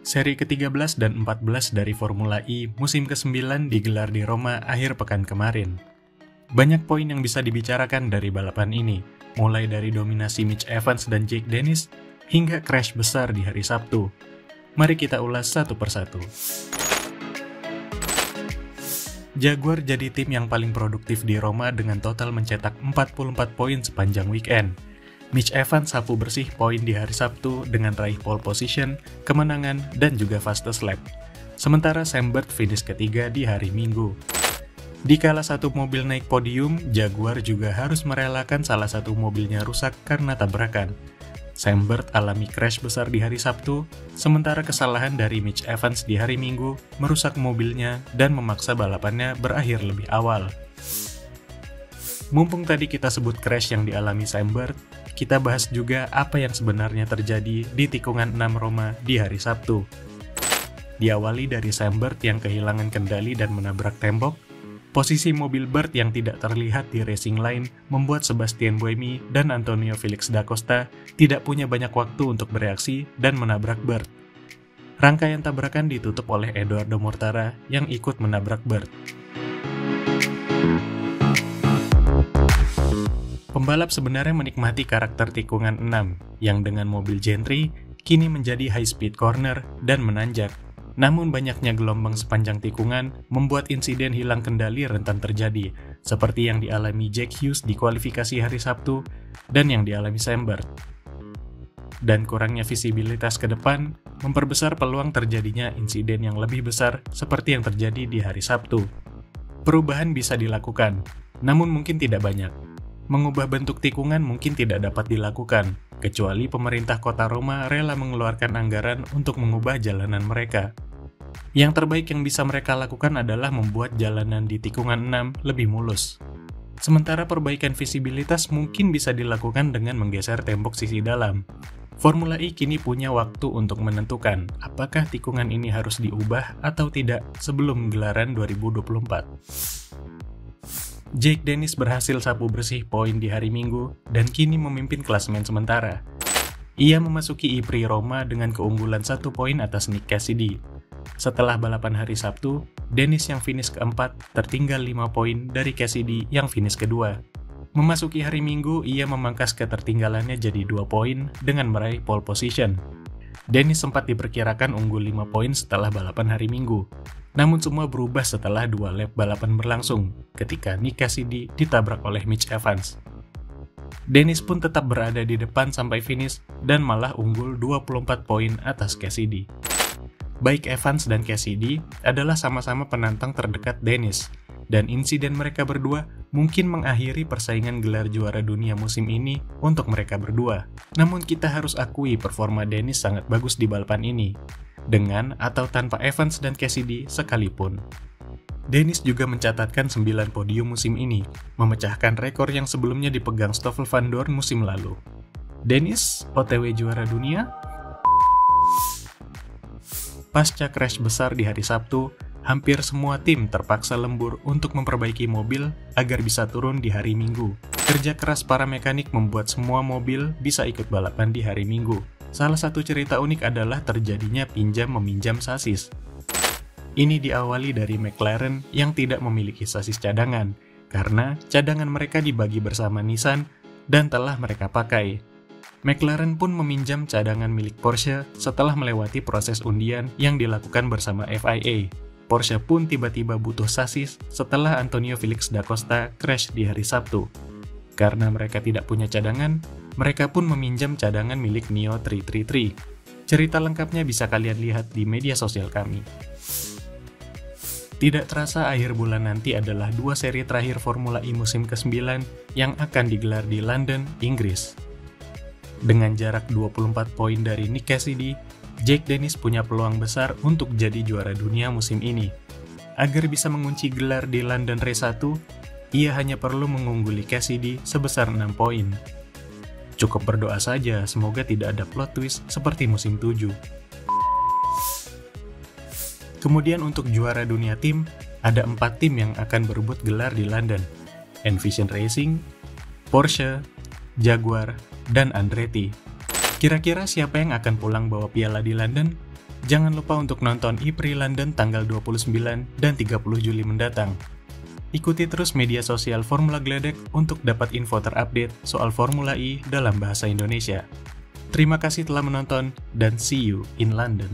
Seri ke-13 dan 14 dari Formula E musim ke-9 digelar di Roma akhir pekan kemarin. Banyak poin yang bisa dibicarakan dari balapan ini, mulai dari dominasi Mitch Evans dan Jake Dennis, hingga crash besar di hari Sabtu. Mari kita ulas satu persatu. Jaguar jadi tim yang paling produktif di Roma dengan total mencetak 44 poin sepanjang weekend. Mitch Evans sapu bersih poin di hari Sabtu dengan raih pole position, kemenangan, dan juga fastest lap. Sementara Sam Bird finish ketiga di hari Minggu. Dikala satu mobil naik podium, Jaguar juga harus merelakan salah satu mobilnya rusak karena tabrakan. Sam Bird alami crash besar di hari Sabtu, sementara kesalahan dari Mitch Evans di hari Minggu merusak mobilnya dan memaksa balapannya berakhir lebih awal. Mumpung tadi kita sebut crash yang dialami Sam Bird, kita bahas juga apa yang sebenarnya terjadi di tikungan 6 Roma di hari Sabtu. Diawali dari Sam Bird yang kehilangan kendali dan menabrak tembok, posisi mobil Bird yang tidak terlihat di racing line membuat Sebastian Buemi dan Antonio Felix da Costa tidak punya banyak waktu untuk bereaksi dan menabrak Bird. Rangkaian tabrakan ditutup oleh Edoardo Mortara yang ikut menabrak Bird. Pembalap sebenarnya menikmati karakter tikungan 6, yang dengan mobil Gentry kini menjadi high-speed corner dan menanjak. Namun banyaknya gelombang sepanjang tikungan membuat insiden hilang kendali rentan terjadi, seperti yang dialami Jack Hughes di kualifikasi hari Sabtu dan yang dialami Sam Bird. Dan kurangnya visibilitas ke depan memperbesar peluang terjadinya insiden yang lebih besar seperti yang terjadi di hari Sabtu. Perubahan bisa dilakukan, namun mungkin tidak banyak. Mengubah bentuk tikungan mungkin tidak dapat dilakukan, kecuali pemerintah kota Roma rela mengeluarkan anggaran untuk mengubah jalanan mereka. Yang terbaik yang bisa mereka lakukan adalah membuat jalanan di tikungan 6 lebih mulus. Sementara perbaikan visibilitas mungkin bisa dilakukan dengan menggeser tembok sisi dalam. Formula E kini punya waktu untuk menentukan apakah tikungan ini harus diubah atau tidak sebelum gelaran 2024. Jake Dennis berhasil sapu bersih poin di hari Minggu dan kini memimpin klasemen sementara. Ia memasuki Prix Roma dengan keunggulan 1 poin atas Nick Cassidy. Setelah balapan hari Sabtu, Dennis yang finish keempat tertinggal 5 poin dari Cassidy yang finish kedua. Memasuki hari Minggu, ia memangkas ketertinggalannya jadi 2 poin dengan meraih pole position. Dennis sempat diperkirakan unggul 5 poin setelah balapan hari Minggu. Namun semua berubah setelah 2 lap balapan berlangsung, ketika Nick Cassidy ditabrak oleh Mitch Evans. Dennis pun tetap berada di depan sampai finish dan malah unggul 24 poin atas Cassidy. Baik Evans dan Cassidy adalah sama-sama penantang terdekat Dennis, dan insiden mereka berdua mungkin mengakhiri persaingan gelar juara dunia musim ini untuk mereka berdua. Namun kita harus akui performa Dennis sangat bagus di balapan ini, dengan atau tanpa Evans dan Cassidy sekalipun. Dennis juga mencatatkan 9 podium musim ini, memecahkan rekor yang sebelumnya dipegang Stoffel Van Dorn musim lalu. Dennis, OTW juara dunia? Pasca crash besar di hari Sabtu, hampir semua tim terpaksa lembur untuk memperbaiki mobil agar bisa turun di hari Minggu. Kerja keras para mekanik membuat semua mobil bisa ikut balapan di hari Minggu. Salah satu cerita unik adalah terjadinya pinjam-meminjam sasis. Ini diawali dari McLaren yang tidak memiliki sasis cadangan, karena cadangan mereka dibagi bersama Nissan dan telah mereka pakai. McLaren pun meminjam cadangan milik Porsche setelah melewati proses undian yang dilakukan bersama FIA. Porsche pun tiba-tiba butuh sasis setelah Antonio Felix da Costa crash di hari Sabtu. Karena mereka tidak punya cadangan, mereka pun meminjam cadangan milik Neo 333. Cerita lengkapnya bisa kalian lihat di media sosial kami. Tidak terasa akhir bulan nanti adalah 2 seri terakhir Formula E musim ke-9 yang akan digelar di London, Inggris. Dengan jarak 24 poin dari Nick Cassidy, Jake Dennis punya peluang besar untuk jadi juara dunia musim ini. Agar bisa mengunci gelar di London Race 1, ia hanya perlu mengungguli Cassidy sebesar 6 poin. Cukup berdoa saja semoga tidak ada plot twist seperti musim 7. Kemudian untuk juara dunia tim, ada 4 tim yang akan berebut gelar di London. Envision Racing, Porsche, Jaguar, dan Andretti. Kira-kira siapa yang akan pulang bawa piala di London? Jangan lupa untuk nonton IPRI London tanggal 29 dan 30 Juli mendatang. Ikuti terus media sosial Formula Gledek untuk dapat info terupdate soal Formula E dalam bahasa Indonesia. Terima kasih telah menonton dan see you in London.